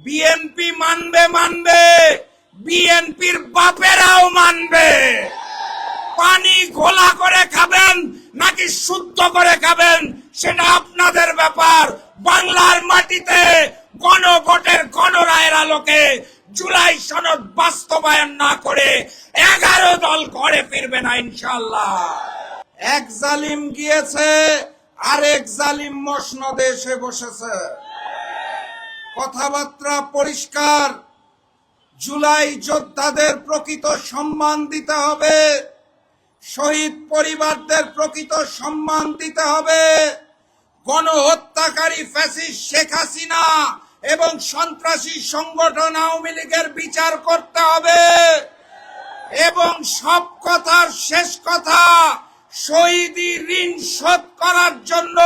BNP মানবে মানবে, বিএনপির বাপেরাও মানবে। পানি ঘোলা করে খাবেন নাকি শুদ্ধ করে খাবেন সেটা আপনাদের ব্যাপার। বাংলার মাটিতে গণভোটের গণরায়ের আলোকে জুলাই সনদ বাস্তবায়ন না করে 11 দল ঘরে ফিরবে না ইনশাআল্লাহ। এক জালিম গিয়েছে, আরেক জালিম মসনদে এসে বসেছে। কথাবার্তা পরিষ্কার, জুলাই যোদ্ধাদের প্রকৃত সম্মান দিতে হবে, শহীদ পরিবারদের প্রকৃত সম্মান দিতে হবে, গণহত্যাকারী ফ্যাসিস্ট শেখ হাসিনা এবং সন্ত্রাসী সংগঠন আওয়ামী লীগের বিচার করতে হবে এবং সব কথার শেষ কথা, শহীদি ঋণ শোধ করার জন্য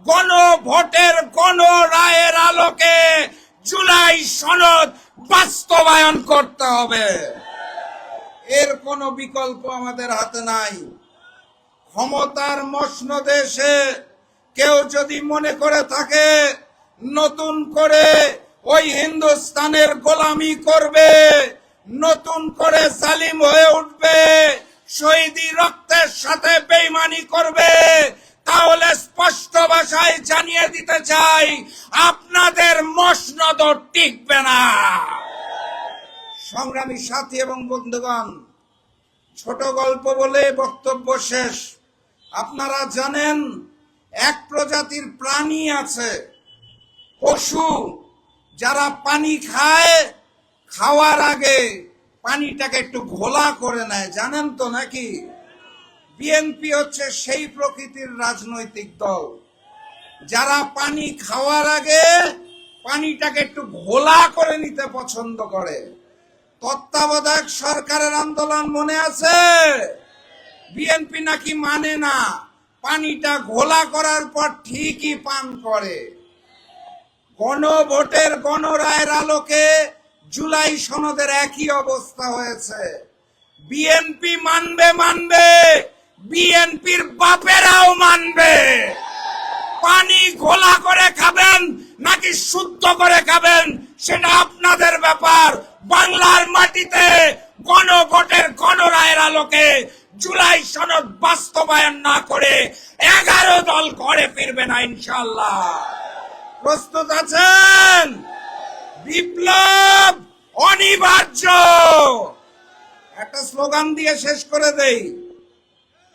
গণভোটের গণরায়ের আলোকে জুলাই সনদ বাস্তবায়ন করতে হবে। এর কোনো বিকল্প আমাদের হাতে নাই। ক্ষমতার মসনদে এসে কেউ যদি মনে করে থাকে নতুন করে ওই হিন্দুস্তানের গোলামি করবে, নতুন করে জালিম হয়ে উঠবে, শহীদি রক্তের সাথে বেঈমানি করবে, তাহলে স্পষ্ট ভাষায় জানিয়ে দিতে চাই আপনাদের মসনদ টিকবে না। সংগ্রামী সাথী এবং বন্ধুগণ, ছোট গল্প বলে বক্তব্য শেষ। আপনারা জানেন এক প্রজাতির প্রাণী আছে, পশু, যারা পানি খায়, খাওয়ার আগে পানিটাকে একটু ঘোলা করে নেয়, জানেন তো নাকি? বিএনপি হচ্ছে সেই প্রকৃতির রাজনৈতিক দল যারা পানি খাওয়ার আগে পানিটাকে একটু ঘোলা করে নিতে পছন্দ করে। তত্ত্বাবধায়ক সরকারের আন্দোলন মনে আছে? বিএনপি নাকি মানে না, পানিটা ঘোলা করার পর ঠিকই পান করে। গণভোটের গণরায়ের আলোকে জুলাই সনদের একই অবস্থা হয়েছে। বিএনপি মানবে মানবে, বিএনপির বাপেরাও মানবে। পানি ঘোলা করে খাবেন নাকি শুদ্ধ করে খাবেন সেটা আপনাদের ব্যাপার। বাংলার মাটিতে গণভোটের গণরায়ের আলোকে জুলাই সনদ বাস্তবায়ন না করে 11 দল ঘরে ফিরবে না ইনশাআল্লাহ। প্রস্তুত আছেন? বিপ্লব অনিবার্য। একটা স্লোগান দিয়ে শেষ করে দেই,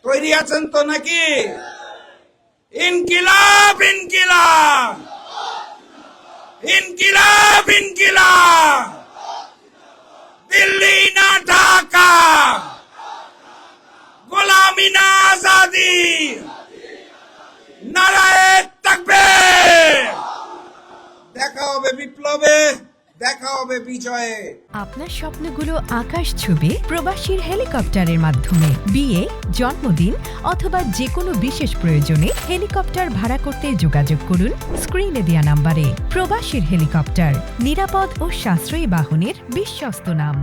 তৈরি আছেন তো নাকি? ইনকিলাব ইনকিলাব, ইনকিলাব ইনকিলাব, দিল্লি না ঢাকা, গোলামি না আজাদি, নারায়ে তাকবীর। দেখা হবে বিপ্লবে, দেখা হবে বিজয়ে। আপনার স্বপ্নগুলো আকাশ ছুবে প্রবাসীর হেলিকপ্টারের মাধ্যমে। বিয়ে, জন্মদিন অথবা যে কোনো বিশেষ প্রয়োজনে হেলিকপ্টার ভাড়া করতে যোগাযোগ করুন স্ক্রিনে দেয়া নাম্বারে। প্রবাসীর হেলিকপ্টার, নিরাপদ ও সাশ্রয়ী বাহনের বিশ্বস্ত নাম।